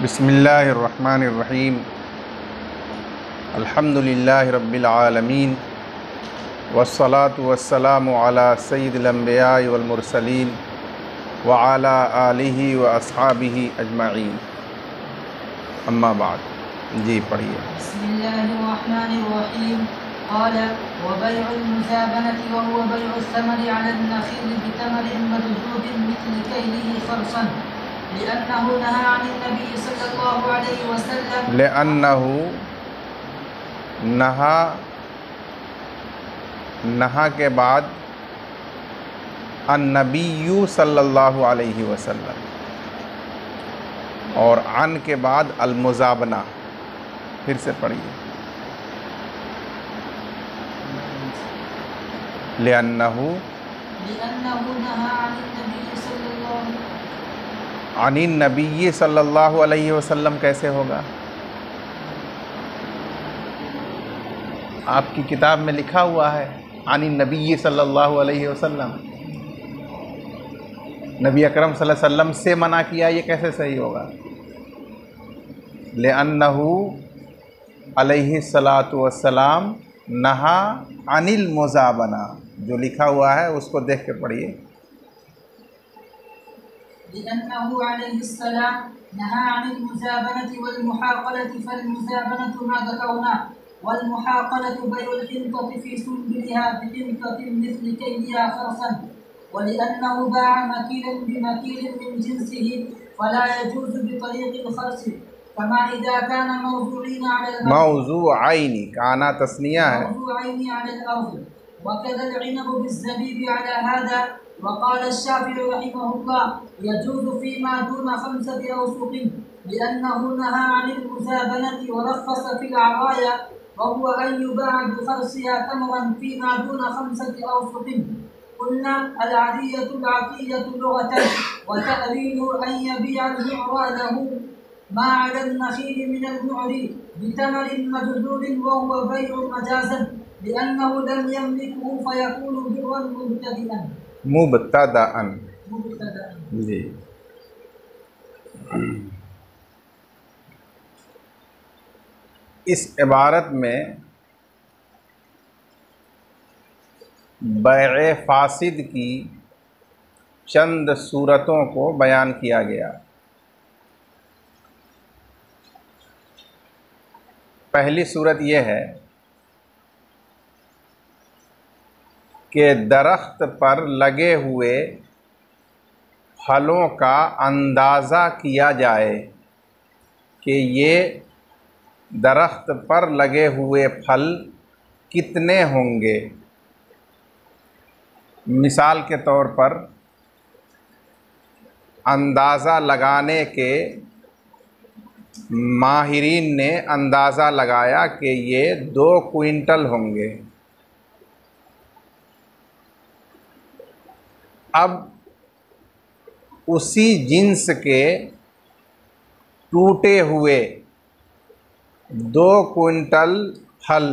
बिस्मिल्लाहिर्रहमानिर्रहीम। अल्हम्दुलिल्लाहि रब्बिल आलमीन वस्सलातु वस्सलामु अला सय्यिदिल अंबिया'i वल मुरसलीन व अला आलिहि व अस्हाबिहि अजमाइन। अम्मा बाद। जी पढ़िए। बिस्मिल्लाहिर्रहमानिर्रहीम। क़ाल व बैउल मुज़ाबनति व हुवा बैउ समरि अला नख़ील बितमरिन मजज़ूबin मिस्ल कैलिही ख़र्सन लिअन्नहु नहा अनिन नबी सल्लल्लाहु अलैहि वसल्लम लिअन्नहु नहा के बाद अन्नबिय्यु सल्लल्लाहु अलैहि वसल्लम और अन के बाद अलमुज़ाबना। फिर से पढ़िए। लिअन्नहु नहा अनिन नबी सल्लल्लाहु अलैहि वसल्लम कैसे होगा? आपकी किताब में लिखा हुआ है अनिन नबी सल्लल्लाहु अलैहि वसल्लम। नबी अकरम सल्लल्लाहु अलैहि वसल्लम से मना किया, ये कैसे सही होगा? लिअन्नहु अलैहि सलातु वस्सलाम नहा अनिल मुज़ाबना। जो लिखा हुआ है उसको देख के पढ़िए। लिअन्नहु अलैहिस्सलाम नहा अनिल मुज़ाबनति वल मुहाक़लति फल मुज़ाबनतु मा ज़करना वल मुहाक़लतु बैउल हिंतति फ़ी सुंबुलिहा बिहिंततिन मिस्ल कैलिहा ख़र्सन व लिअन्नहु बाअ मकीलन बिमकीलिन मिन जिन्सिही फला यजूज़ु बितरीक़िल ख़र्स कमा इज़ा कान मौज़ूइन अला मौज़ूअैनि काना तस्निया है। मौज़ूअैनि अला al-अर्ज़ वकज़ा al-इनबु बिज़्ज़बीबि अला हाज़ा वक़ाल अश-शाफ़िई रहिमहुल्लाह यजूज़ु फ़ीमा दून ख़म्सति अवसुक़िन लिअन्नहु नहा अनिल मुज़ाबनति व रख़्ख़स फ़िल अराया वहुव अन युबाअ बिख़र्सिहा तमरन फ़ीमा दून ख़म्सति अवसुक़िन। क़ुल्ना अल-अरिय्यतु अल-अतिय्यतु लुग़तन व तअवीलुहु अन यबीअ al-मुअरा लहु मा अला an-नख़ील मिन al-मुअरि बितमरिन मजज़ूबin व हुव बैउ मजाज़न लिअन्नहु लम यमलिकहु फ़यकूनु बिर्रन मुब्तदअन। जी। इस इबारत में बैअ फासिद की चंद सूरतों को बयान किया गया। पहली सूरत यह है कि दरख्त पर लगे हुए फलों का अंदाज़ा किया जाए कि ये दरख्त पर लगे हुए फल कितने होंगे। मिसाल के तौर पर अंदाज़ा लगाने के माहिरीन ने अंदाज़ा लगाया कि ये 2 क्विंटल होंगे। अब उसी जिन्स के टूटे हुए 2 क्विंटल फल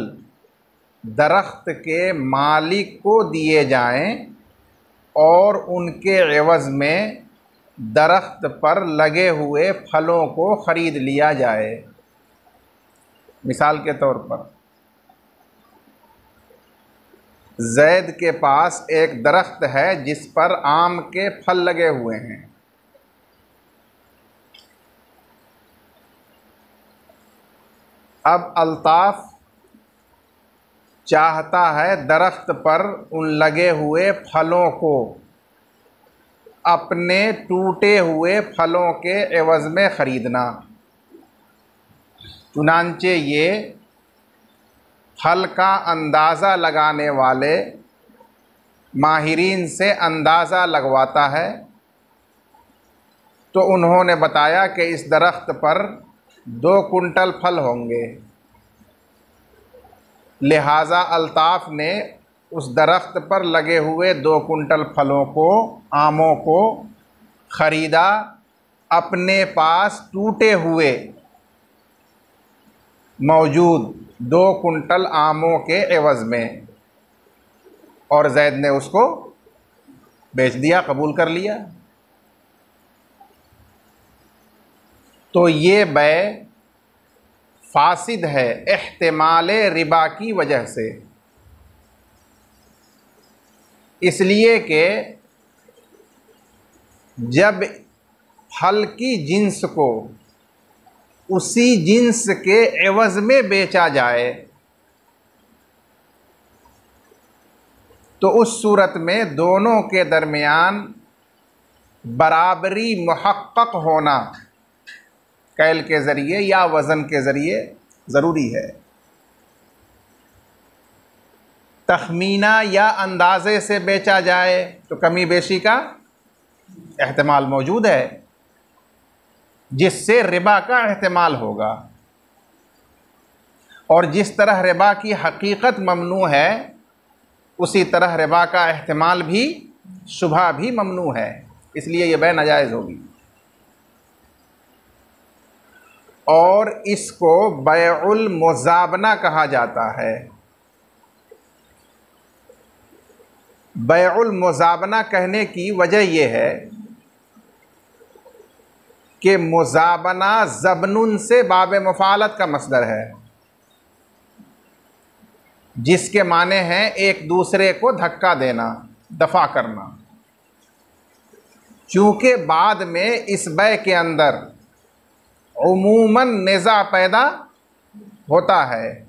दरख्त के मालिक को दिए जाएं और उनके एवज़ में दरख्त पर लगे हुए फलों को ख़रीद लिया जाए। मिसाल के तौर पर ज़ैद के पास एक दरख्त है जिस पर आम के फल लगे हुए हैं। अब अल्ताफ़ चाहता है दरख्त पर उन लगे हुए फलों को अपने टूटे हुए फलों के एवज़ में ख़रीदना। चुनांचे ये फल का अंदाज़ा लगाने वाले माहिरीन से अंदाज़ा लगवाता है, तो उन्होंने बताया कि इस दरख्त पर 2 कुंटल फल होंगे। लिहाजा अल्ताफ़ ने उस दरख्त पर लगे हुए 2 कुंटल फलों को, आमों को ख़रीदा अपने पास टूटे हुए मौजूद 2 कुंटल आमों के एवज़ में, और ज़ैद ने उसको बेच दिया, कबूल कर लिया। तो ये बै फासिद है इह्तिमाल रिबा की वजह से, इसलिए कि जब फल की जिन्स को उसी जिन्स के एवज़ में बेचा जाए तो उस सूरत में दोनों के दरमियान बराबरी मुहक्कक होना कैल के ज़रिए या वज़न के ज़रिए ज़रूरी है। तखमीना या अंदाज़े से बेचा जाए तो कमी बेशी का एहतमाल मौजूद है, जिससे रिबा का एहतमाल होगा। और जिस तरह रिबा की हकीकत ममनू है उसी तरह रिबा का एहतमाल भी शुबहा भी ममनू है, इसलिए यह बै नाजायज़ होगी। और इसको बैउल मुज़ाबना कहा जाता है। बैउल मुज़ाबना कहने की वजह यह है कि मुज़ाबना ज़बनुन से बाब मुफ़ालत का मसदर है, जिसके माने हैं एक दूसरे को धक्का देना, दफ़ा करना। चूँकि बाद में इस बै के अंदर उमूमन निज़ा पैदा होता है,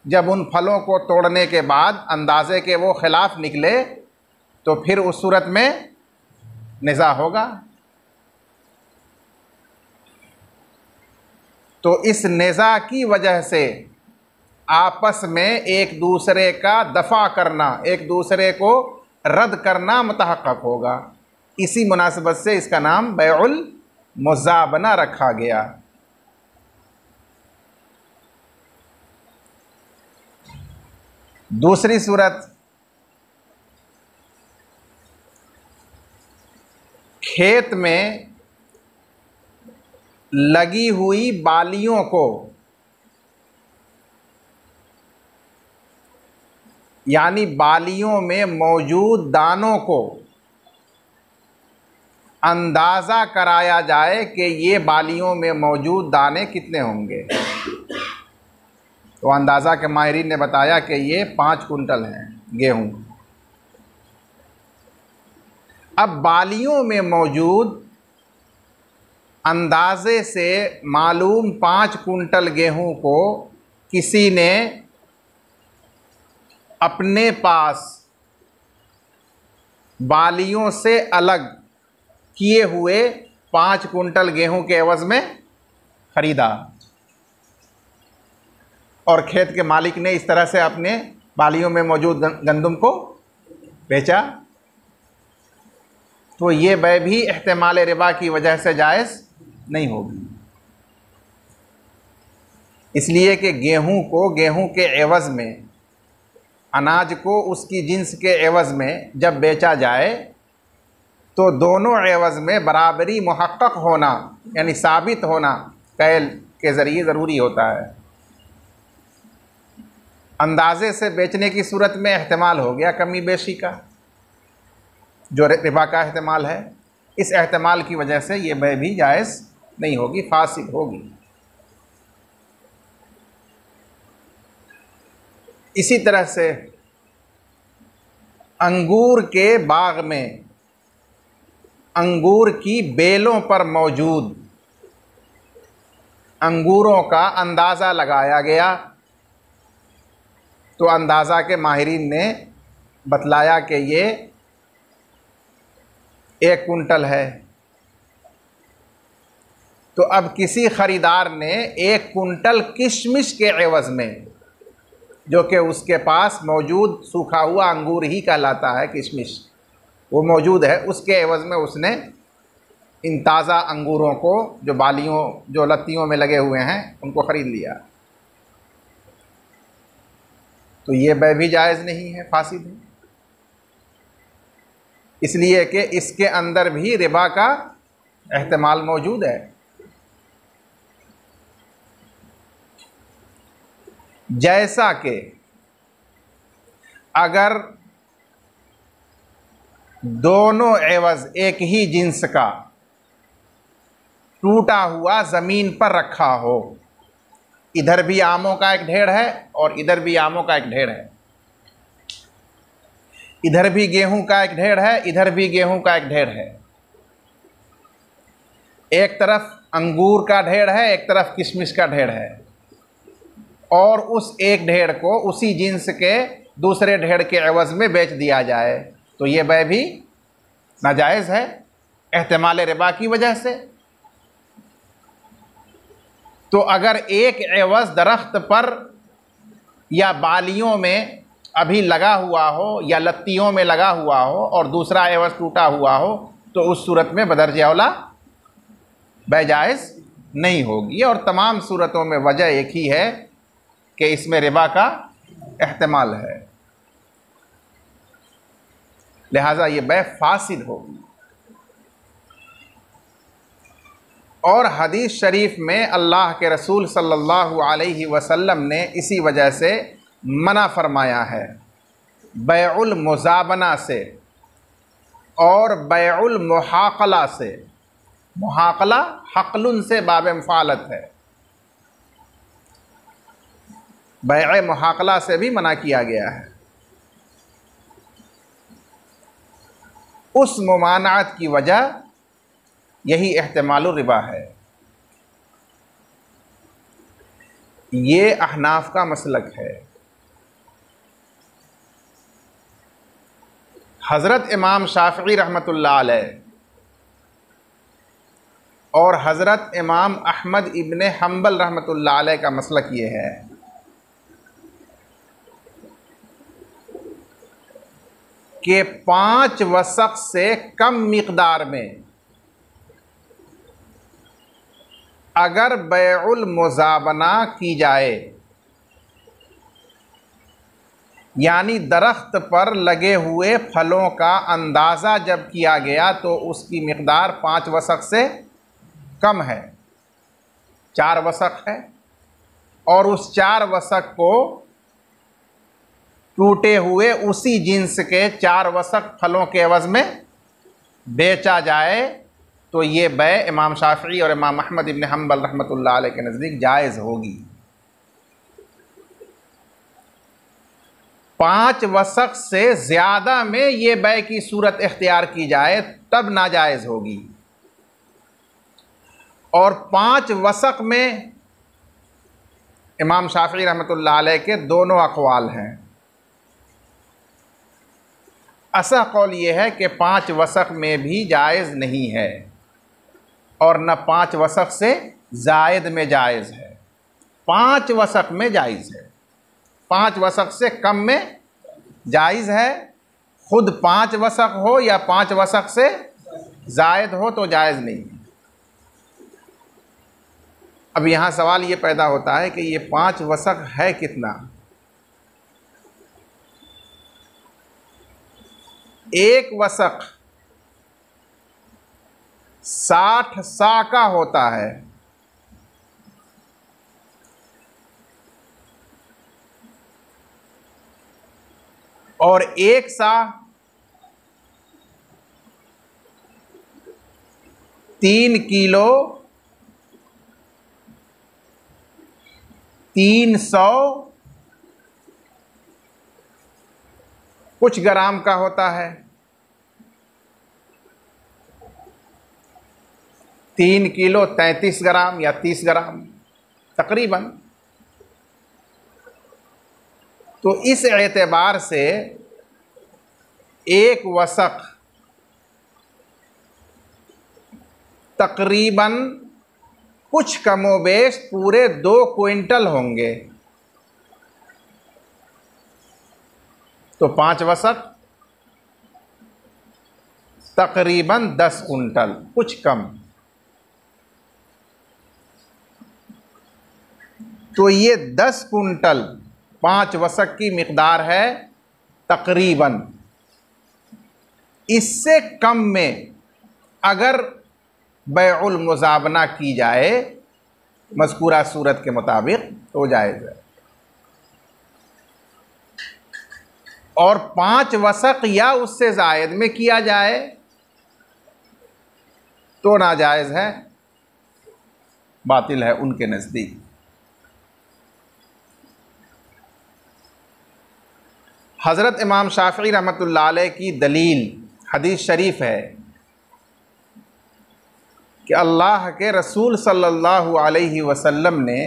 जब उन फलों को तोड़ने के बाद अंदाज़े के वो ख़िलाफ़ निकले तो फिर उस सूरत में निज़ा होगा। तो इस निज़ा की वजह से आपस में एक दूसरे का दफ़ा करना, एक दूसरे को रद्द करना मुतहक्क़क़ होगा। इसी मुनासिबत से इसका नाम बैउल मुज़ाबना रखा गया। दूसरी सूरत, खेत में लगी हुई बालियों को, यानी बालियों में मौजूद दानों को अंदाज़ा कराया जाए कि ये बालियों में मौजूद दाने कितने होंगे। तो अंदाज़ा के माहिरीन ने बताया कि ये 5 कुंटल हैं गेहूँ। अब बालियों में मौजूद अंदाज़े से मालूम 5 कुंटल गेहूँ को किसी ने अपने पास बालियों से अलग किए हुए 5 कुंटल गेहूं के एवज़ में ख़रीदा, और खेत के मालिक ने इस तरह से अपने बालियों में मौजूद गंदम को बेचा, तो ये बै भी इह्तिमाल रिबा की वजह से जायज़ नहीं होगी। इसलिए कि गेहूं को गेहूं के एवज़ में, अनाज को उसकी जिन्स के एवज़ में जब बेचा जाए तो दोनों एवज़ में बराबरी मुहक्कक होना, यानी साबित होना कैल के ज़रिए ज़रूरी होता है। अंदाज़े से बेचने की सूरत में एहतमाल हो गया कमी बेशी का, जो रिबा का एहतमाल है। इस एहतमाल की वजह से ये बै भी जायज़ नहीं होगी, फासिद होगी। इसी तरह से अंगूर के बाग में अंगूर की बेलों पर मौजूद अंगूरों का अंदाज़ा लगाया गया, तो अंदाज़ा के माहिरीन ने बतलाया कि ये 1 कुंटल है। तो अब किसी ख़रीदार ने 1 कुंटल किशमिश के एवज़ में, जो कि उसके पास मौजूद सूखा हुआ अंगूर ही कहलाता है किशमिश, वो मौजूद है, उसके एवज़ में उसने इन ताज़ा अंगूरों को जो बालियों जो लत्तियों में लगे हुए हैं उनको ख़रीद लिया, तो ये बै भी जायज़ नहीं है, फासिद है। इसलिए कि इसके अंदर भी रिबा का एहतमाल मौजूद है। जैसा कि अगर दोनों एवज़ एक ही जिन्स का टूटा हुआ ज़मीन पर रखा हो। इधर भी आमों का एक ढेर है और इधर भी आमों का एक ढेर है, इधर भी गेहूं का एक ढेर है, इधर भी गेहूं का एक ढेर है। एक तरफ अंगूर का ढेर है, एक तरफ किशमिश का ढेर है, और उस एक ढेर को उसी जिन्स के दूसरे ढेर के एवज में बेच दिया जाए तो ये बै भी नाजायज़ है एहतिमाल रिबा की वजह से। तो अगर एक एवज दरख्त पर या बालियों में अभी लगा हुआ हो या लत्तियों में लगा हुआ हो और दूसरा एवज टूटा हुआ हो तो उस सूरत में बदरज औला बै जायज़ नहीं होगी। और तमाम सूरतों में वजह एक ही है कि इसमें रिबा का एहतमाल है, लिहाजा ये बै फासिद होगी। और हदीस शरीफ में अल्लाह के रसूल सल्लल्लाहु अलैहि वसल्लम ने इसी वजह से मना फरमाया है बैउल मुज़ाबना से और बैउल मुहाक़ला से। मुहाक़ला हक़लुन से बाब मफ़ालत है, बैअ मुहाक़ला से भी मना किया गया है। उस मुमानात की वजह यही एहतिमालुर रिबा है। ये अहनाफ का मसलक है। हज़रत इमाम शाफ़िई रहमतुल्लाह अलैह और हज़रत इमाम अहमद इब्ने हम्बल रहमतुल्लाह अलैह का मसलक ये है कि 5 वसक़ से कम मिक़दार में अगर बैउल मुज़ाबना की जाए, यानी दरख्त पर लगे हुए फलों का अंदाज़ा जब किया गया तो उसकी मिक़दार 5 वसक़ से कम है, 4 वसक़ है, और उस 4 वसक़ को टूटे हुए उसी जिन्स के 4 वसक़ फलों के एवज़ में बेचा जाए तो ये बै इमाम शाफ़िई और इमाम अहमद इब्न हम्बल रहमतुल्लाह अलैह के नज़दीक जायज़ होगी। 5 वसक़ से ज़्यादा में ये बै की सूरत इख्तियार की जाए तब नाजायज़ होगी। और 5 वसक़ में इमाम शाफ़िई रहमतुल्लाह अलैह के दोनों अक़वाल हैं। असह कौल ये है कि 5 वसक़ में भी जायज़ नहीं है और न 5 वसक़ से ज़ायद में जायज़ है। 5 वसक़ में जायज़ है, 5 वसक़ से कम में जायज़ है। ख़ुद 5 वसक़ हो या 5 वसक़ से ज़ायद हो तो जायज़ नहीं है। अब यहाँ सवाल ये पैदा होता है कि ये 5 वसक़ है कितना? एक वसक़ 60 सा का होता है, और एक सा 3 किलो 300 कुछ ग्राम का होता है। 3 किलो 33 ग्राम या 30 ग्राम तकरीबन। तो इस एतबार से एक वसक़ तकरीबन कुछ कमोबेश पूरे 2 क्विंटल होंगे। तो 5 वसक़ तकरीबन 10 कुंटल कुछ कम। तो ये 10 कुंटल 5 वसक़ की मिक़दार है तकरीबन। इससे कम में अगर बैउल मुज़ाबना की जाए मज़कूरा सूरत के मुताबिक तो जायज़ है, और 5 वसक़ या उससे ज़ायद में किया जाए तो नाजायज़ है। बातिल है उनके नज़दीक। हज़रत इमाम शाफ़िई रहमतुल्लाह अलैह की दलील हदीस शरीफ है कि अल्लाह के रसूल सल्लल्लाहु अलैहि वसल्लम ने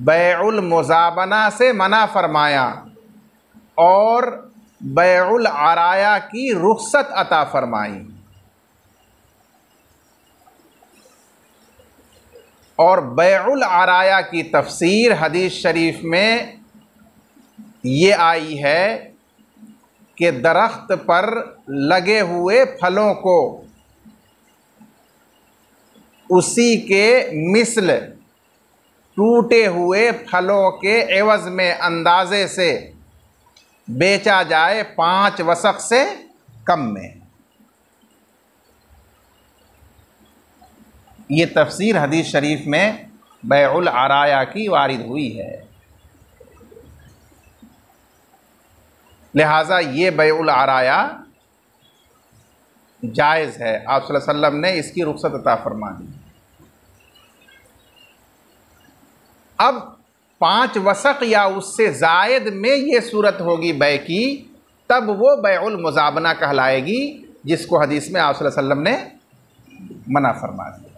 बैउल मुज़ाबना से मना फरमाया और बैउल अराया की रुख्सत अता फरमाई। और बैउल अराया की तफसीर हदीस शरीफ में ये आई है कि दरख्त पर लगे हुए फलों को उसी के मिस्ल टूटे हुए फलों के एवज़ में अंदाज़े से बेचा जाए 5 वसक़ से कम में। ये तफसीर हदीस शरीफ में बैउल अराया की वारिद हुई है। लिहाजा ये बैउल अराया जायज़ है। आप सल्लल्लाहु अलैहि वसल्लम ने इसकी रुख्सत अता फरमा दी। अब 5 वसक़ या उससे ज़ायद में ये सूरत होगी बै की, तब वो बैउल मुज़ाबना कहलाएगी, जिसको हदीस में आप सल्लल्लाहु अलैहि वसल्लम ने मना फरमा दिया।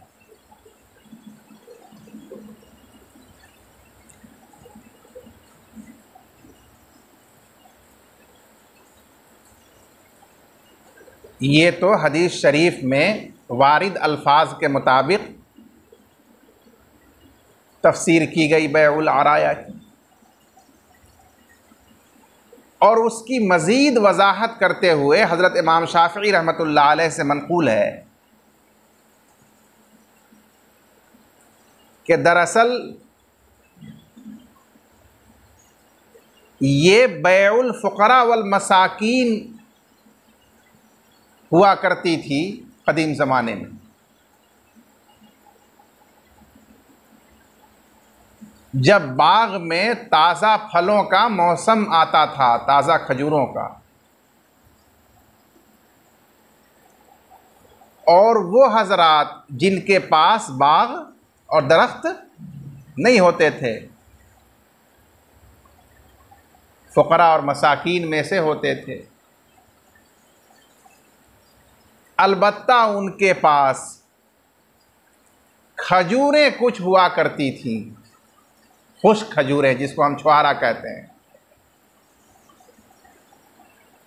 ये तो हदीस शरीफ में वारिद अल्फाज के मुताबिक तफसीर की गई बैउल अराया की। और उसकी मज़ीद वजाहत करते हुए हज़रत इमाम शाफ़िई रहमतुल्लाह अलैह से मनक़ूल है कि दरअसल ये बैउल फ़ुक़रा वल मसाकीन हुआ करती थी कदीम ज़माने में। जब बाग में ताज़ा फलों का मौसम आता था, ताज़ा खजूरों का, और वो हज़रात जिनके पास बाग और दरख्त नहीं होते थे, फ़ुक़रा और मसाकीन में से होते थे, अलबत्ता उनके पास खजूरें कुछ हुआ करती थीं, खुश्क खजूरें जिसको हम छुहारा कहते हैं।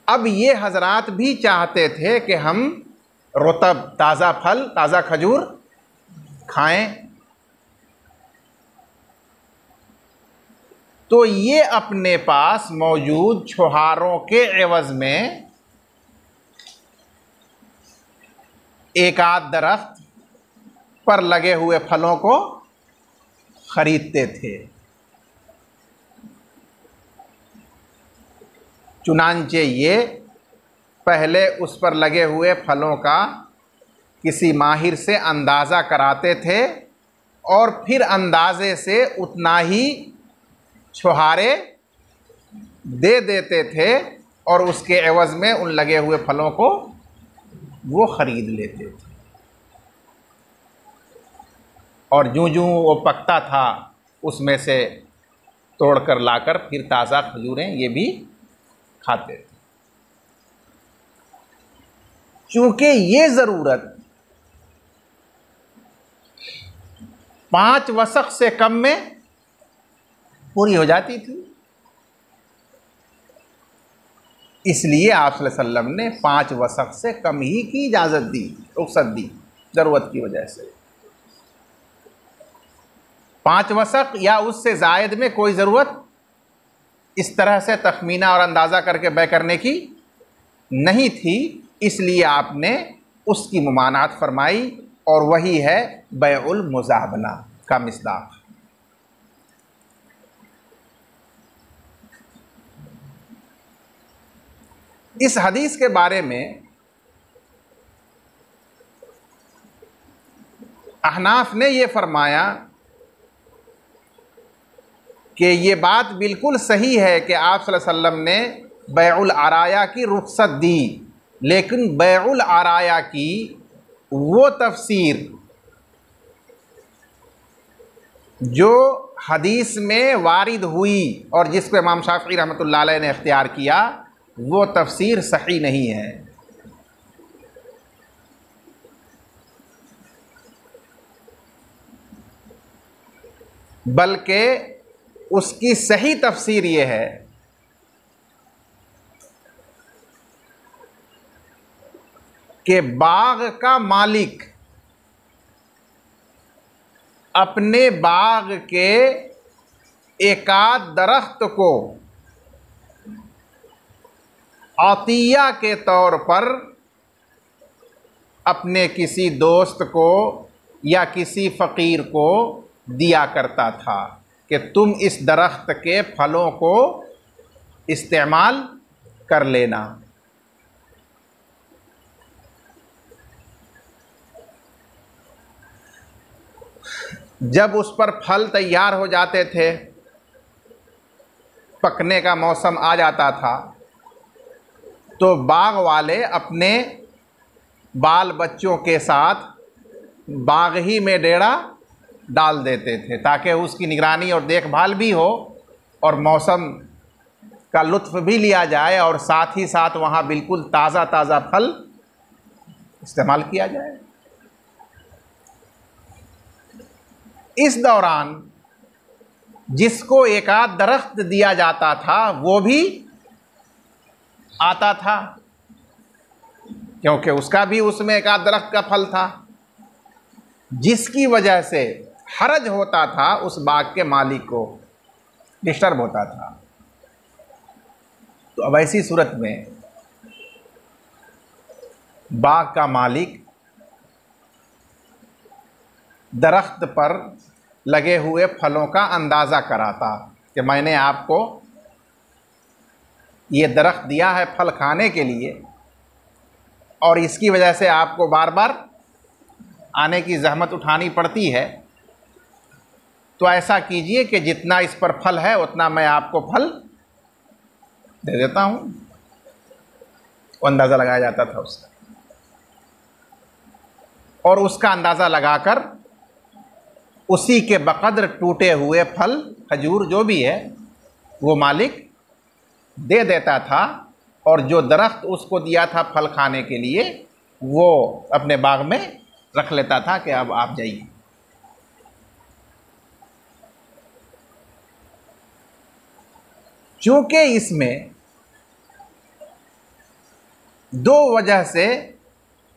अब ये हजरात भी चाहते थे कि हम रुतब ताज़ा फल, ताज़ा खजूर खाएं, तो ये अपने पास मौजूद छुहारों के एवज़ में एक आध दरख्त पर लगे हुए फलों को खरीदते थे। चुनांचे ये पहले उस पर लगे हुए फलों का किसी माहिर से अंदाज़ा कराते थे और फिर अंदाज़े से उतना ही छुहारे दे देते थे और उसके एवज़ में उन लगे हुए फलों को वो ख़रीद लेते थे। और जूं जूं वो पकता था उसमें से तोड़कर लाकर फिर ताज़ा खजूरें ये भी खाते थे। चूँकि ये ज़रूरत 5 वसक़ से कम में पूरी हो जाती थी, इसलिए आप सल्लल्लाहु अलैहि वसल्लम ने 5 वसक़ से कम ही की इजाज़त दी, रुख़्सत दी, ज़रूरत की वजह से। 5 वसक़ या उससे ज़ायद में कोई ज़रूरत इस तरह से तखमीना और अंदाज़ा करके बै करने की नहीं थी, इसलिए आपने उसकी मुमानात फरमाई और वही है बैउल मुज़ाबना का मिस्दाक़। इस हदीस के बारे में अहनाफ ने ये फरमाया कि ये बात बिल्कुल सही है कि आप सल्लल्लाहु अलैहि वसल्लम ने बैउल अराया की रुख्सत दी, लेकिन बैउल अराया की वो तफसीर जो हदीस में वारिद हुई और जिसको इमाम शाफ़ी रहमतुल्लाह अलैह ने इख्तियार किया वो तफसीर सही नहीं है। बल्कि उसकी सही तफसीर ये है कि बाग का मालिक अपने बाग के एकाद दरख्त को अतिया के तौर पर अपने किसी दोस्त को या किसी फ़कीर को दिया करता था कि तुम इस दरख्त के फलों को इस्तेमाल कर लेना। जब उस पर फल तैयार हो जाते थे, पकने का मौसम आ जाता था, तो बाग वाले अपने बाल बच्चों के साथ बाग ही में डेरा डाल देते थे ताकि उसकी निगरानी और देखभाल भी हो और मौसम का लुत्फ़ भी लिया जाए और साथ ही साथ वहाँ बिल्कुल ताज़ा ताज़ा फल इस्तेमाल किया जाए। इस दौरान जिसको एक आध दरख्त दिया जाता था वो भी आता था, क्योंकि उसका भी उसमें एक आध दरख्त का फल था, जिसकी वजह से हरज होता था, उस बाग के मालिक को डिस्टर्ब होता था। तो अब ऐसी सूरत में बाग का मालिक दरख्त पर लगे हुए फलों का अंदाज़ा कराता कि मैंने आपको ये दरख्त दिया है फल खाने के लिए और इसकी वजह से आपको बार बार आने की ज़हमत उठानी पड़ती है, तो ऐसा कीजिए कि जितना इस पर फल है उतना मैं आपको फल दे देता हूँ। वो अंदाज़ा लगाया जाता था उसका, और उसका अंदाज़ा लगाकर उसी के बक़द्र टूटे हुए फल खजूर जो भी है वो मालिक दे देता था, और जो दरख्त उसको दिया था फल खाने के लिए वो अपने बाग में रख लेता था कि अब आप जाइए। चूँकि इसमें दो वजह से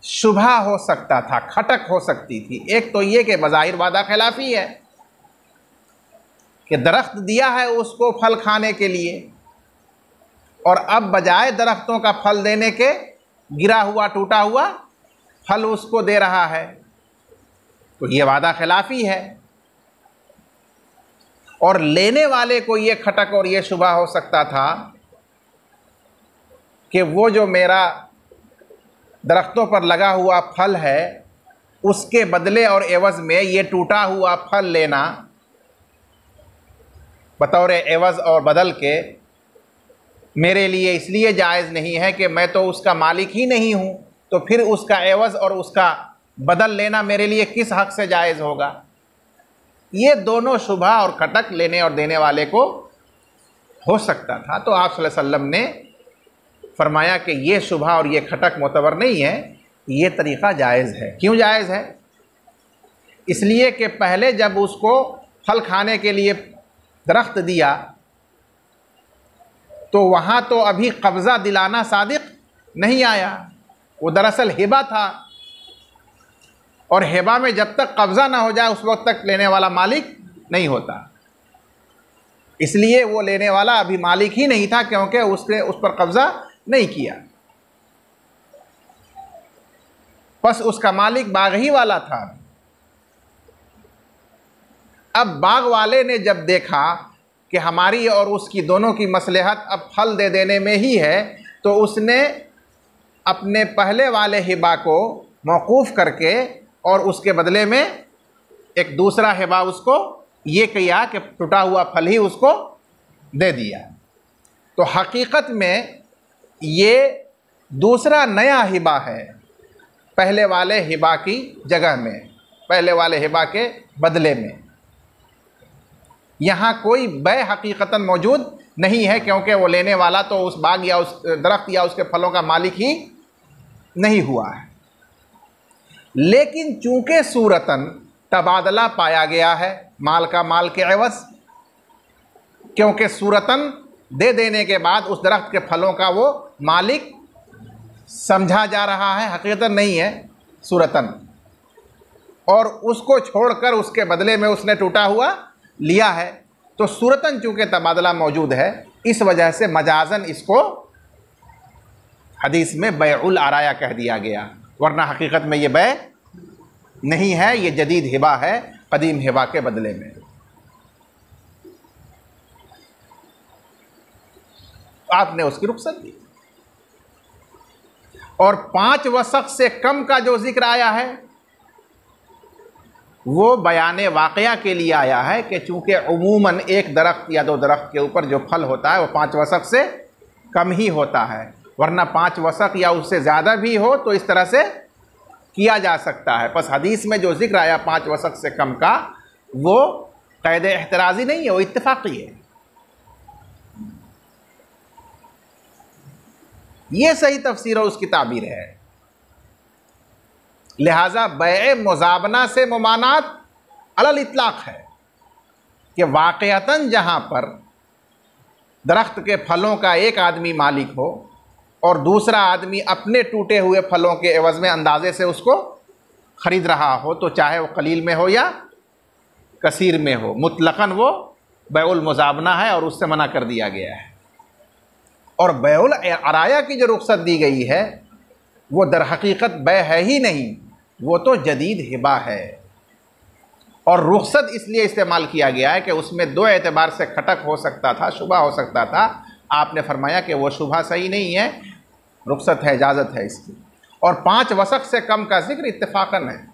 शुबहा हो सकता था, खटक हो सकती थी। एक तो ये कि बज़ाहिर वादा खिलाफ़ी है कि दरख्त दिया है उसको फल खाने के लिए और अब बजाय दरख्तों का फल देने के गिरा हुआ टूटा हुआ फल उसको दे रहा है, तो ये वादा खिलाफ़ी है। और लेने वाले को ये खटक और ये शुबहा हो सकता था कि वो जो मेरा दरख्तों पर लगा हुआ फल है उसके बदले और एवज़ में ये टूटा हुआ फल लेना बतौर एवज़ और बदल के मेरे लिए इसलिए जायज़ नहीं है कि मैं तो उसका मालिक ही नहीं हूँ, तो फिर उसका एवज़ और उसका बदल लेना मेरे लिए किस हक़ से जायज़ होगा। ये दोनों शुबहा और खटक लेने और देने वाले को हो सकता था। तो आप सल्लल्लाहु अलैहि वसल्लम ने फरमाया कि ये शुबहा और ये खटक मोतबर नहीं है, ये तरीक़ा जायज़ है। क्यों जायज़ है? इसलिए कि पहले जब उसको फल खाने के लिए दरख्त दिया तो वहाँ तो अभी कब्ज़ा दिलाना सादिक़ नहीं आया, वो दरअसल हिबा था, और हिबा में जब तक कब्ज़ा ना हो जाए उस वक्त तक लेने वाला मालिक नहीं होता। इसलिए वो लेने वाला अभी मालिक ही नहीं था, क्योंकि उसने उस पर कब्ज़ा नहीं किया, बस उसका मालिक बाग ही वाला था। अब बाग वाले ने जब देखा कि हमारी और उसकी दोनों की मसलहत अब फल दे देने में ही है, तो उसने अपने पहले वाले हिबा को मौकूफ़ करके और उसके बदले में एक दूसरा हिबा उसको ये किया कि टूटा हुआ फल ही उसको दे दिया। तो हकीकत में ये दूसरा नया हिबा है पहले वाले हिबा की जगह में, पहले वाले हिबा के बदले में। यहाँ कोई बै हकीकतन मौजूद नहीं है, क्योंकि वो लेने वाला तो उस बाग या उस दरख्त या उसके फलों का मालिक ही नहीं हुआ है। लेकिन चूंकि सूरतन तबादला पाया गया है माल का माल के एवज, क्योंकि सूरतन दे देने के बाद उस दरख्त के फलों का वो मालिक समझा जा रहा है, हकीकतन नहीं है सूरतन, और उसको छोड़कर उसके बदले में उसने टूटा हुआ लिया है, तो सूरतन चूँकि तबादला मौजूद है, इस वजह से मजाजन इसको हदीस में बैउल अराया कह दिया गया, वरना हकीकत में ये बै नहीं है, ये जदीद हिबा है कदीम हिबा के बदले में। आपने उसकी रुख्सत दी। और 5 वसक़ से कम का जो जिक्र आया है वो बयाने वाक़या के लिए आया है कि चूँकि उमूमन एक दरख्त या 2 दरख्त के ऊपर जो फल होता है वो 5 वसक़ से कम ही होता है, वरना 5 वसक़ या उससे ज़्यादा भी हो तो इस तरह से किया जा सकता है। बस हदीस में जो जिक्र आया 5 वसक़ से कम का, वो क़ैद एहतराज़ी नहीं है, वो इत्तिफ़ाक़ी है। ये सही तफसीर और उसकी ताबीर है। लिहाजा बैए मुज़ाबना से मुमानात अलल इत्लाक़ है कि वाक़यतन जहाँ पर दरख्त के फलों का एक आदमी मालिक हो और दूसरा आदमी अपने टूटे हुए फलों के एवज़ में अंदाज़े से उसको ख़रीद रहा हो, तो चाहे वो कलील में हो या कसीर में हो, मुतलक़न वो बैउल मुज़ाबना है और उससे मना कर दिया गया है। और बैउल अराया की जो रुख्सत दी गई है वो दर हकीकत बै है ही नहीं, वो तो जदीद हिबा है। और रुख्सत इसलिए इस्तेमाल किया गया है कि उसमें 2 एतबार से खटक हो सकता था, शुबा हो सकता था। आपने फरमाया कि वो शुबा सही नहीं है, रुख्सत है, इजाज़त है इसकी। और 5 वसक़ से कम का जिक्र इत्तिफ़ाक़न है,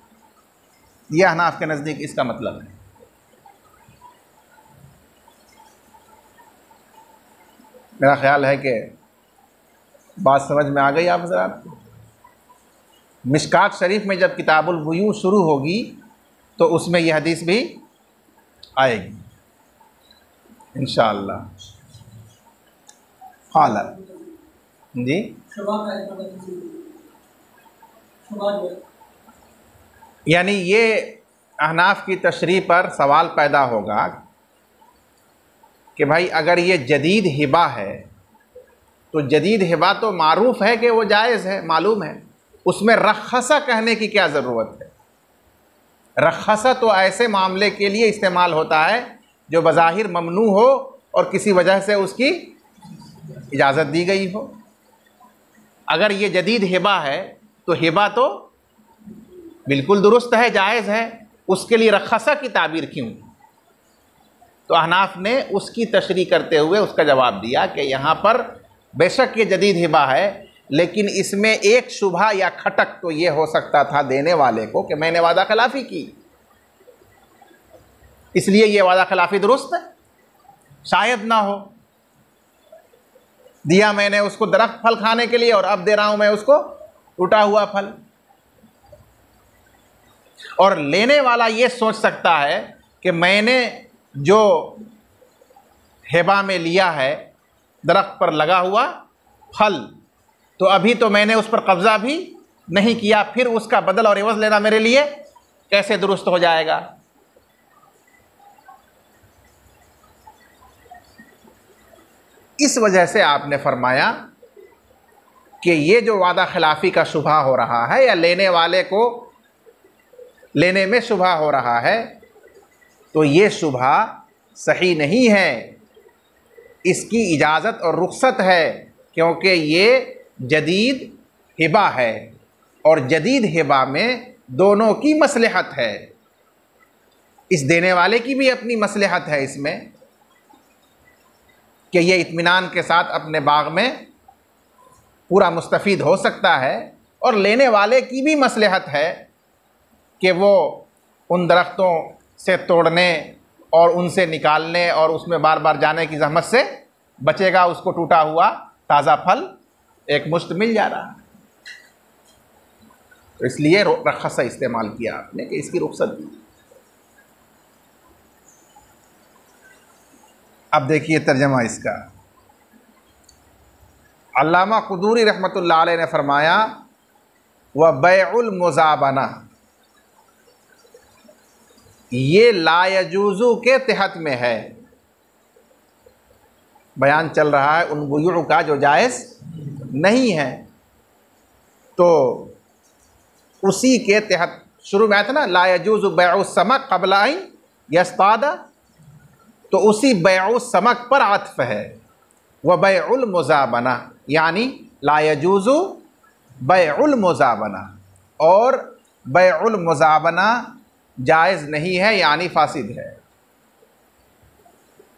यह हनाफ के नज़दीक इसका मतलब है। मेरा ख्याल है कि बात समझ में आ गई आप हज़रात को। मिशकात शरीफ में जब किताबुल बुयू शुरू होगी तो उसमें यह हदीस भी आएगी इंशाअल्लाह। हाला जी, यानी ये अहनाफ की तशरीह पर सवाल पैदा होगा कि भाई अगर ये जदीद हिबा है तो जदीद हिबा तो मारूफ़ है कि वो जायज़ है, मालूम है, उसमें रखसा कहने की क्या ज़रूरत है। रखसा तो ऐसे मामले के लिए इस्तेमाल होता है जो बज़ाहिर ममनू हो और किसी वजह से उसकी इजाज़त दी गई हो। अगर ये जदीद हिबा है तो हिबा तो बिल्कुल दुरुस्त है, जायज़ है, उसके लिए रखसा की ताबीर क्यों? तो अहनाफ ने उसकी तशरीह करते हुए उसका जवाब दिया कि यहाँ पर बेशक ये जदीद हिबा है, लेकिन इसमें एक शुबहा या खटक तो ये हो सकता था देने वाले को कि मैंने वादा खिलाफ़ी की, इसलिए ये वादा खिलाफ़ी दुरुस्त है। शायद ना हो, दिया मैंने उसको दरख्त फल खाने के लिए और अब दे रहा हूँ मैं उसको टूटा हुआ फल। और लेने वाला ये सोच सकता है कि मैंने जो हिबा में लिया है दरख्त पर लगा हुआ फल, तो अभी तो मैंने उस पर कब्ज़ा भी नहीं किया, फिर उसका बदल और एवज़ लेना मेरे लिए कैसे दुरुस्त हो जाएगा? इस वजह से आपने फरमाया कि ये जो वादा खिलाफ़ी का शुबहा हो रहा है या लेने वाले को लेने में शुबहा हो रहा है, तो ये शुबहा सही नहीं है, इसकी इजाज़त और रुख्सत है, क्योंकि ये जदीद हिबा है और जदीद हिबा में दोनों की मसलहत है। इस देने वाले की भी अपनी मसलहत है इसमें कि ये इत्मीनान के साथ अपने बाग में पूरा मुस्तफ़ीद हो सकता है, और लेने वाले की भी मसलहत है कि वो उन दरख्तों से तोड़ने और उनसे निकालने और उसमें बार बार जाने की ज़हमत से बचेगा, उसको टूटा हुआ ताज़ा फल एक मुश्त मिल जा रहा है। तो इसलिए रखसा इस्तेमाल किया आपने कि इसकी रुख्सत दी। अब देखिए तर्जमा इसका। अल्लामा कुदूरी रहमतुल्लाह अलैह ने फरमाया व बैउल मुज़ाबना, ये लायजूज़ु के तहत में है। बयान चल रहा है उन बुयूअ का जो जायज़ नहीं है, तो उसी के तहत शुरू में आया था ना, लायजूज़ु बैउ समक क़ब्ल अन यस्तादा, तो उसी बैउ समक पर अत्फ़ है। व बैउल मुज़ाबना यानी लायजूज़ु बैउल मुज़ाबना, और बैउल मुज़ाबना जायज़ नहीं है यानी फासिद है।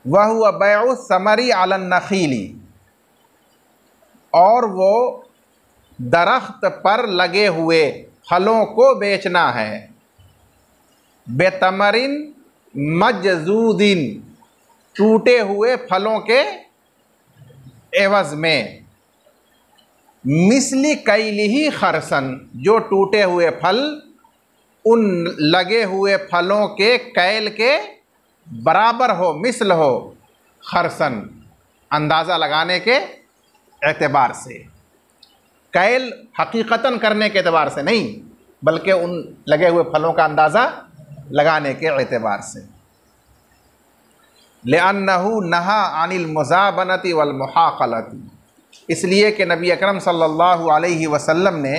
वह हुआ बैउ समरी अलन नखीली, और वो दरख्त पर लगे हुए फलों को बेचना है। बेतमरिन मजजूदिन, टूटे हुए फलों के एवज़ में। मिसली कैलिही खरसन, जो टूटे हुए फल उन लगे हुए फलों के कैल के बराबर हो, मिसल हो। खरसन अंदाज़ा लगाने के एतबार से, कैल हकीकतन करने के एतबार से नहीं, बल्कि उन लगे हुए फलों का अंदाज़ा लगाने के एतबार से। लिअन्नहु नहा अनिल मुज़ाबनति वल मुहाक़लति, इसलिए कि नबी अकरम सल्लल्लाहु अलैहि वसल्लम ने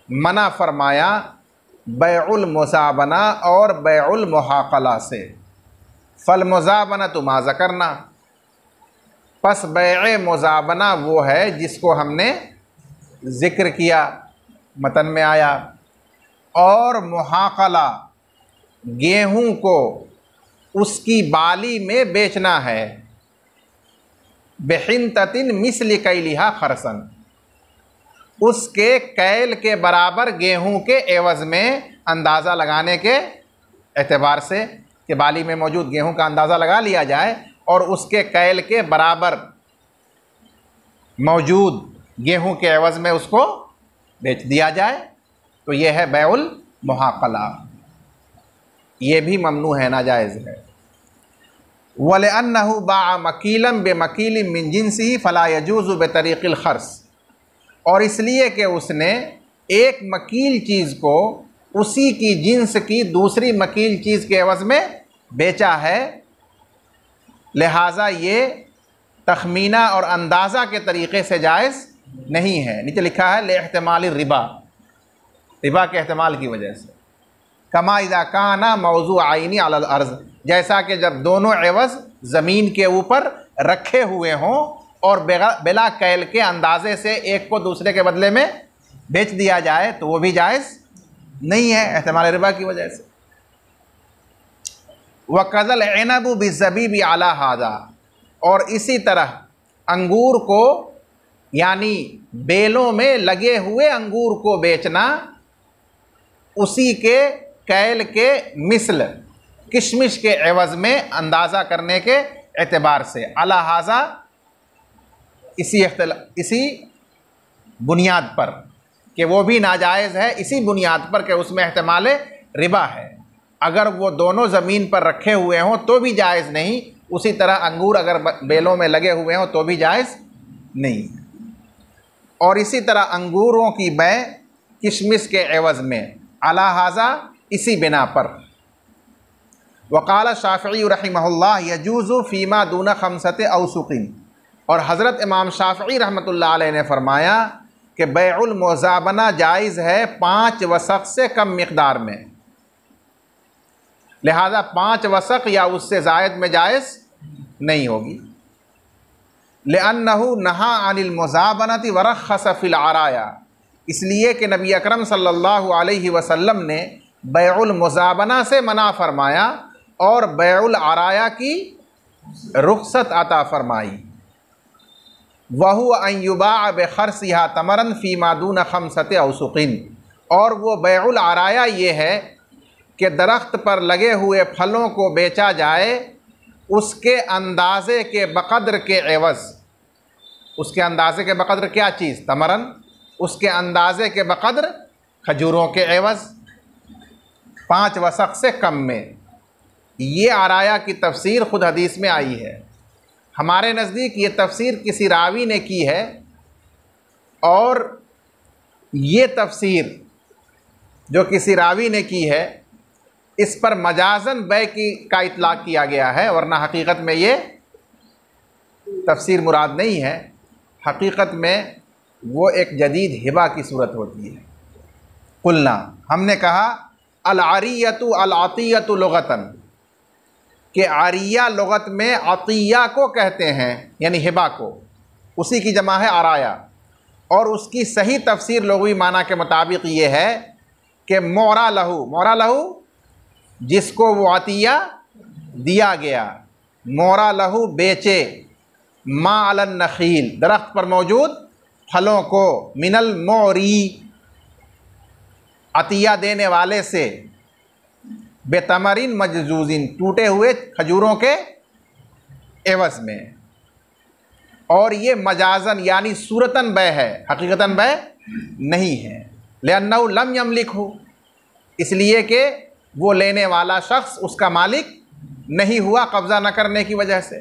मना फरमाया बैउल मुज़ाबना और बैउल मुहाक़ला से। फल मुज़ाबना तो मा ज़करना, पस बैए मुज़ाबना वो है जिसको हमने ज़िक्र किया, मतन में आया। और मुहाक़ला गेहूँ को उसकी बाली में बेचना है। बेहिंततिन मिस्ल कैलिहा खरसन, उसके कैल के बराबर गेहूं के एवज़ में अंदाज़ा लगाने के एतबार से, कि बाली में मौजूद गेहूं का अंदाज़ा लगा लिया जाए और उसके कैल के बराबर मौजूद गेहूं के एवज़ में उसको बेच दिया जाए, तो यह है बैउल मुहाक़ला। ये भी ममनू है, नाजायज़ है। वलिअन्नहु बाअ मकीलन बेमकीलिन मिन जिन्सिही फला यजूज़ु बेतरीक़िल खर्स, और इसलिए कि उसने एक मकील चीज़ को उसी की जिन्स की दूसरी मकील चीज़ के एवज़ में बेचा है, लिहाजा ये तखमीना और अंदाज़ा के तरीक़े से जायज़ नहीं है। नीचे लिखा है लिएहतिमालिर रिबा, रिबा के एहतमाल की वजह से। कमा इज़ा काना मौज़ू आइनी अलल अर्ज़, जैसा कि जब दोनों एवज़ ज़मीन के ऊपर रखे हुए हों और बिला कैल के अंदाज़े से एक को दूसरे के बदले में बेच दिया जाए, तो वो भी जायज़ नहीं है एहतमाल रिबा की वजह से। वक़ज़ल इनबु बिज़्ज़बीबि अला हाज़ा, और इसी तरह अंगूर को यानी बेलों में लगे हुए अंगूर को बेचना उसी के कैल के मिसल किशमिश के एवज़ में अंदाज़ा करने के एतबार से। अला हाज़ा इसी बुनियाद पर कि वो भी नाजायज़ है, इसी बुनियाद पर कि उसमें एहतमाल रिबा है। अगर वो दोनों ज़मीन पर रखे हुए हों तो भी जायज़ नहीं, उसी तरह अंगूर अगर बेलों में लगे हुए हों तो भी जायज़ नहीं। और इसी तरह अंगूरों की बै किशमिश के एवज़ में, अला हाज़ा इसी बिना पर। वक़ाल शाफ़िई रहिमहुल्लाह यजूज़ु फ़ीमा दूना खमसत औसुक़िन, और हज़रत इमाम शाफ़िई रहमतुल्लाह अलैह ने फ़रमाया कि बैउल मुज़ाबना जायज़ है 5 वसक़ से कम मिक़दार में, लिहाजा 5 वसक़ या उससे ज़ायद में जायज़ नहीं होगी। लिअन्नहु नहा अनिल मुज़ाबनति व रख़्ख़स फ़िल अराया, इसलिए कि नबी अकरम सल्लल्लाहु अलैहि वसल्लम ने बैउल मुज़ाबना से मना फरमाया और बैउल अराया की रुख़्सत अता फरमाई। वहु अन युबाअ बिखर्सिहा तमरन फ़ीमा दून खमसत औसुक़िन, और वो बैउल अराया ये है कि दरख्त पर लगे हुए फलों को बेचा जाए उसके अंदाज़े के बक़द्र के एवज़। उसके अंदाज़े के बक़द्र क्या चीज़? तमरन, उसके अंदाज़े के बक़द्र खजूरों के एवज़ 5 वसक़ से कम में। ये आराया की तफसीर ख़ुद हदीस में आई है। हमारे नज़दीक ये तफसीर किसी रावी ने की है और ये तफसीर जो किसी रावी ने की है इस पर मजाजन बै का इतलाक़ किया गया है, वरना हकीकत में ये तफसीर मुराद नहीं है। हकीकत में वो एक जदीद हिबा की सूरत होती है। कुलना, हमने कहा अल आरियतु अल अतियतु लुगतन, कि आरिया लुगत में अतिया को कहते हैं, यानी हिबा को, उसी की जमा है आराया। और उसकी सही तफसीर लुग़वी माना के मुताबिक ये है कि मोरा लहू जिसको वो अतिया दिया गया, मोरा लहू बेचे, मा अलन नखील दरख्त पर मौजूद फलों को, मिनल मोरी अतिया देने वाले से, बेतमरिन मजजूजिन टूटे हुए खजूरों के एवज़ में। और ये मजाजन यानी सूरतन बै है, हकीकतन बै नहीं है। लिअन्नहु लम यमलिकहु, इसलिए कि वो लेने वाला शख्स उसका मालिक नहीं हुआ कब्ज़ा न करने की वजह से,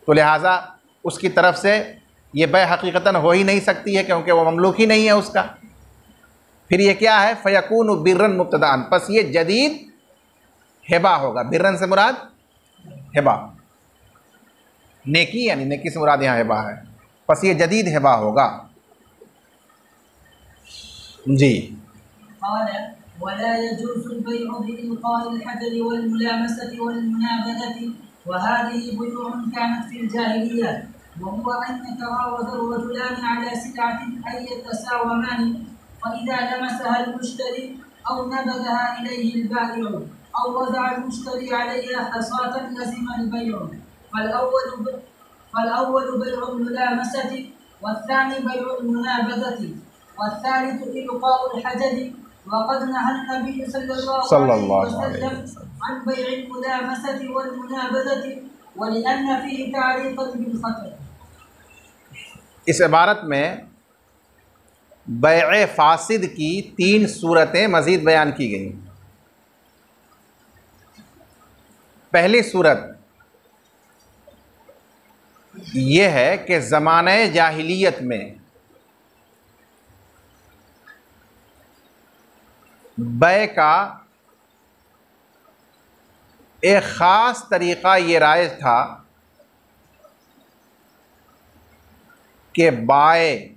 तो लिहाजा उसकी तरफ से ये बै हकीकतन हो ही नहीं सकती है, क्योंकि वो ममलूक ही नहीं है उसका। फिर ये क्या है, फ़यकून बिर्रन मुब्तदान, बस ये जदीद हिबा होगा। बिर्रन से मुराद हिबा, नेकी, यानी नेकी से मुराद यहाँ हिबा है, बस ये जदीद हिबा होगा। जी। वला यजूज़ु बैउ बिइल्क़ाइल हजरि वल मुलामसति वल मुनाबज़ति वहादिही बुयूअन कानत फ़िल जाहिलिय्या वहुवा अन यतआवज़ रजुलान अला सिलअतिन अन यतसावमान फ़इज़ा लमसहा अल-मुश्तरी औ नबज़हा इलैहि अल-बाइअ औ वज़अ अल-मुश्तरी अलैहा हसातन लज़िम अल-बैअ फ़ल-अव्वलु बैउ अल-मुलामसति वत्थानी बैउ अल-मुनाबज़ति वत्थालिथु इल्क़ाउ अल-हजरि वक़द नहा नबी सल्लल्लाहु अलैहि वसल्लम अन बैइल मुलामसति वल मुनाबज़ति वलिअन्न फ़ीहि तारीक़न बिल ख़तर। इस इबारत में बैअ फासिद की 3 सूरतें मज़ीद बयान की गई। पहली सूरत ये है कि ज़माने जाहिलियत में बै का एक ख़ास तरीक़ा ये राइज था कि बाए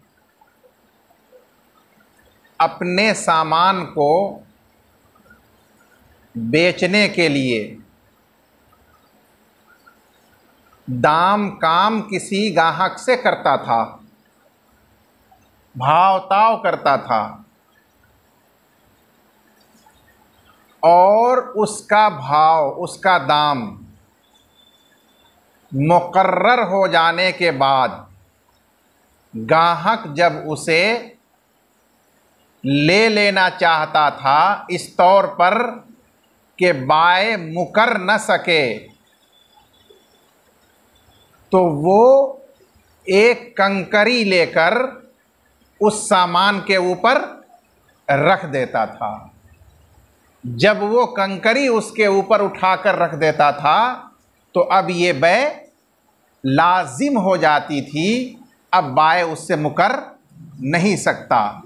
अपने सामान को बेचने के लिए दाम काम किसी गाहक से करता था, भाव ताव करता था, और उसका भाव, उसका दाम मुकर्रर हो जाने के बाद गाहक जब उसे ले लेना चाहता था इस तौर पर कि बाय मुकर न सके, तो वो एक कंकरी लेकर उस सामान के ऊपर रख देता था। जब वो कंकरी उसके ऊपर उठाकर रख देता था तो अब ये बै लाजिम हो जाती थी, अब बाय उससे मुकर नहीं सकता,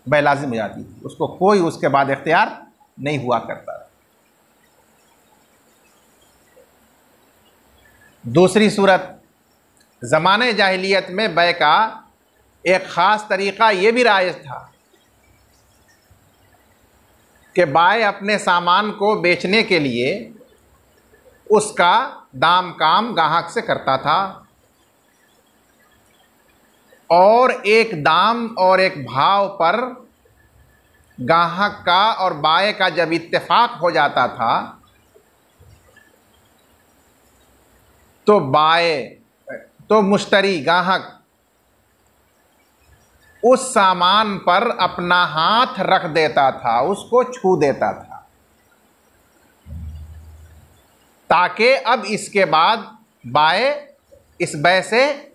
बै लाजिम हो जाती थी, उसको कोई उसके बाद इख्तियार नहीं हुआ करता। दूसरी सूरत, ज़माने जाहिलियत में बै का एक ख़ास तरीक़ा ये भी राइज था कि बाय अपने सामान को बेचने के लिए उसका दाम काम गाहक से करता था, और एक दाम और एक भाव पर गाहक का और बाय का जब इत्तेफाक हो जाता था तो मुश्तरी गाहक उस सामान पर अपना हाथ रख देता था, उसको छू देता था, ताकि अब इसके बाद बाय इस बै से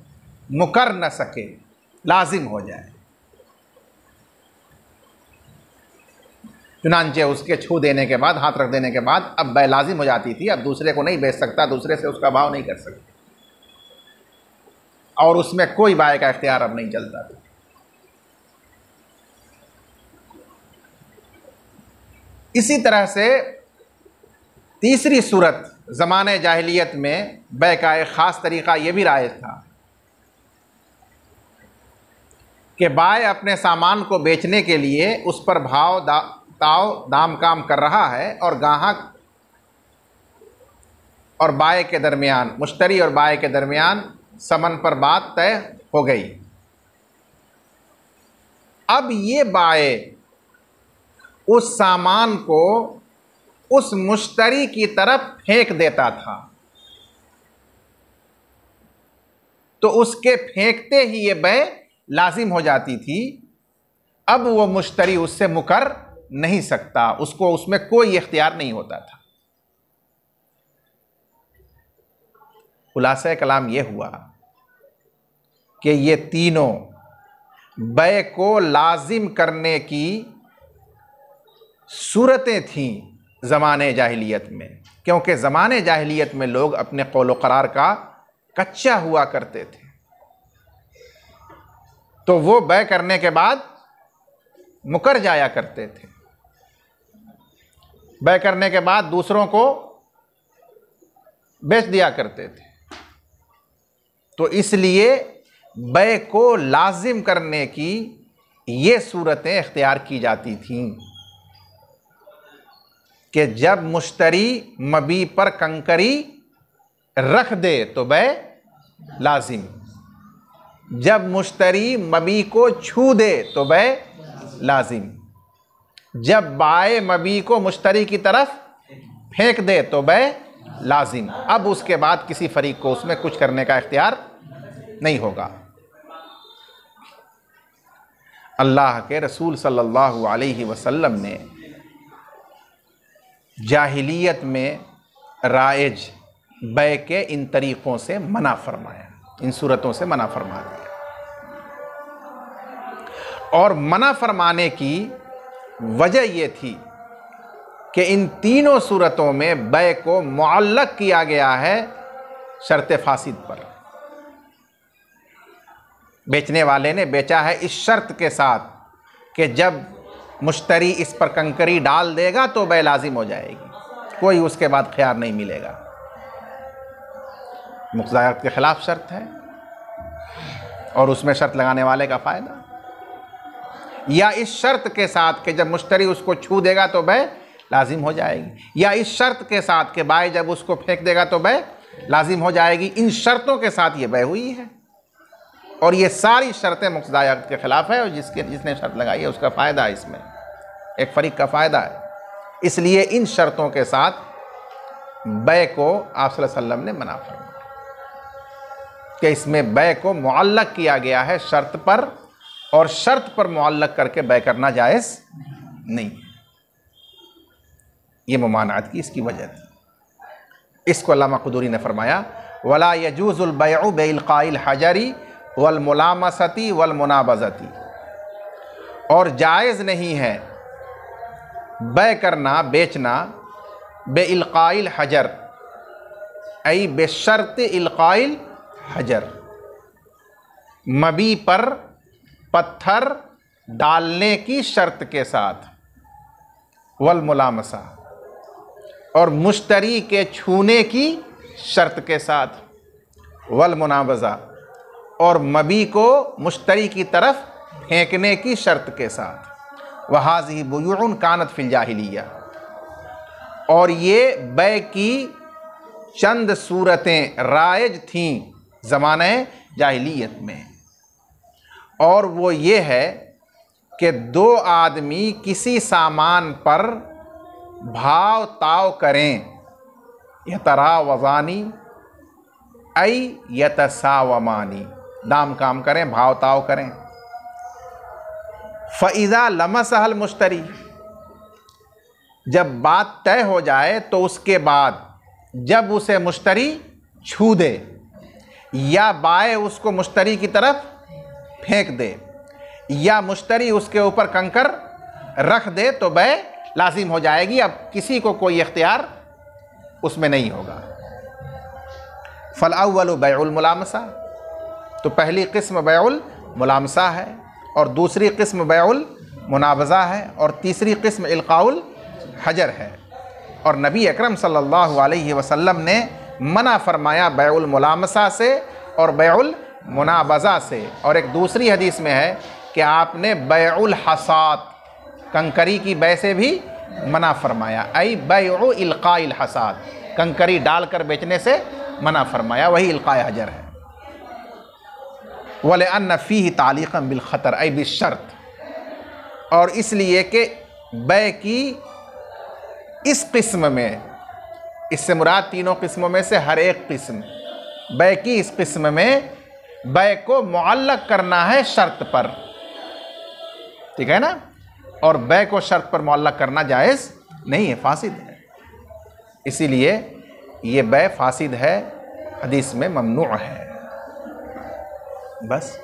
मुकर न सके, लाजिम हो जाए। चुनांचे उसके छू देने के बाद, हाथ रख देने के बाद अब बै लाजिम हो जाती थी। अब दूसरे को नहीं बेच सकता, दूसरे से उसका भाव नहीं कर सकता, और उसमें कोई बाय का इख्तियार अब नहीं चलता था। इसी तरह से तीसरी सूरत ज़माने जाहिलियत में बै का एक ख़ास तरीक़ा ये भी राइज था कि बाय अपने सामान को बेचने के लिए उस पर भाव दाम काम कर रहा है, और गाहक और बाय के दरमियान, मुश्तरी और बाय के दरमियान समन पर बात तय हो गई। अब ये बाय उस सामान को उस मुश्तरी की तरफ फेंक देता था, तो उसके फेंकते ही ये बै लाजिम हो जाती थी। अब वो मुश्तरी उससे मुकर नहीं सकता, उसको उसमें कोई इख्तियार नहीं होता था। खुलासा कलाम ये हुआ कि ये तीनों बै को लाजिम करने की सूरतें थीं ज़माने जाहिलियत में, क्योंकि ज़माने जाहिलियत में लोग अपने कौल व करार का कच्चा हुआ करते थे। तो वो बै करने के बाद मुकर जाया करते थे, बै करने के बाद दूसरों को बेच दिया करते थे। तो इसलिए बै को लाजिम करने की ये सूरतें इख्तियार की जाती थीं कि जब मुश्तरी मबी पर कंकरी रख दे तो बै लाजिम, जब मुश्तरी मबी को छू दे तो बै लाजिम, जब बाय मबी को मुश्तरी की तरफ फेंक दे तो बै लाजिम। अब उसके बाद किसी फरीक को उसमें कुछ करने का इख्तियार नहीं होगा। अल्लाह के रसूल सल्लल्लाहु अलैहि वसल्लम ने जाहिलियत में राइज बै के इन तरीक़ों से मना फरमाया, इन सूरतों से मना फरमा दिया। और मना फरमाने की वजह ये थी कि इन तीनों सूरतों में बै को मुअल्लक किया गया है शर्त फासिद पर। बेचने वाले ने बेचा है इस शर्त के साथ कि जब मुश्तरी इस पर कंकरी डाल देगा तो बै लाजिम हो जाएगी, कोई उसके बाद ख्यार नहीं मिलेगा। मुक़्ज़ायत के ख़िलाफ़ शर्त है और उसमें शर्त लगाने वाले का फ़ायदा, या इस शर्त के साथ कि जब मुश्तरी उसको छू देगा तो बै लाजिम हो जाएगी, या इस शर्त के साथ कि बाय जब उसको फेंक देगा तो बै लाजिम हो जाएगी। इन शर्तों के साथ ये बै हुई है, और ये सारी शर्तें मुक़्ज़ायत के ख़िलाफ़ है, और जिसने शर्त लगाई है उसका फ़ायदा है, इसमें एक फ़रीक का फ़ायदा है। इसलिए इन शर्तों के साथ बै को आप सल्लल्लाहु अलैहि वसल्लम ने मना फरमाया कि इसमें बै को मुअल्लक किया गया है शर्त पर, और शर्त पर मुअल्लक करके बै करना जायज़ नहीं है। ये मुमानात की इसकी वजह थी। इसको अल्लामा क़ुदूरी ने फरमाया वला यजूज़ुल बैउ बिइल्क़ाइल हजरी वल मुलामसती वल मुनाबज़ती, और जायज़ नहीं है बै करना, बेचना बेइल्क़ाइल हजर, ऐ बेशर्त इल्क़ाइल हजर, मबी पर पत्थर डालने की शर्त के साथ, वल मुलामसा, और मुश्तरी के छूने की शर्त के साथ, वल मुनाबज़ा, और मबी को मुश्तरी की तरफ फेंकने की शर्त के साथ। वहाज़िही बुयूउन कानत फिल जाहिलिया, और ये बै की चंद सूरतें राइज थीं ज़माने जाहिलियत में, और वो ये है कि दो आदमी किसी सामान पर भाव ताव करें, यतरावज़ानी ऐ यतसावमानी, दाम काम करें, भाव ताव करें। फ़इज़ा लमसहल मुश्तरी, जब बात तय हो जाए तो उसके बाद जब उसे मुश्तरी छू दे या बाय उसको मुश्तरी की तरफ फेंक दे या मुश्तरी उसके ऊपर कंकर रख दे तो बै लाजिम हो जाएगी, अब किसी को कोई इख्तियार उसमें नहीं होगा। फल अव्वलु बैउल मुलामसा, तो पहली किस्म बैउल मुलामसा है, और दूसरी किस्म बैउल मुनाबज़ा है, और तीसरी किस्म इल्काउल हजर है। और नबी अकरम सल्लल्लाहु अलैहि वसल्लम ने मना फरमाया बैउल मुलामसा से और बैउल मुनाबज़ा से। और एक दूसरी हदीस में है कि आपने बैउल हसाद, कंकरी की बै से भी मना फरमाया, ऐ बैउ इल्काइल हसाद, कंकरी डालकर बेचने से मना फरमाया, वही इल्काए हजर है। वले अन्न फ़ीही तालीक़न बिल ख़तर ऐ बिशर्त, और इसलिए कि बै की इस किस्म में, इससे मुराद तीनों किस्मों में से हर एक किस्म, बै की इस किस्म में बै को मुअल्लक़ करना है शर्त पर, ठीक है ना, और बै को शर्त पर मुअल्लक़ करना जायज़ नहीं है, फासिद है। इसीलिए ये बै फासिद है, हदीस में ममनू है। बस।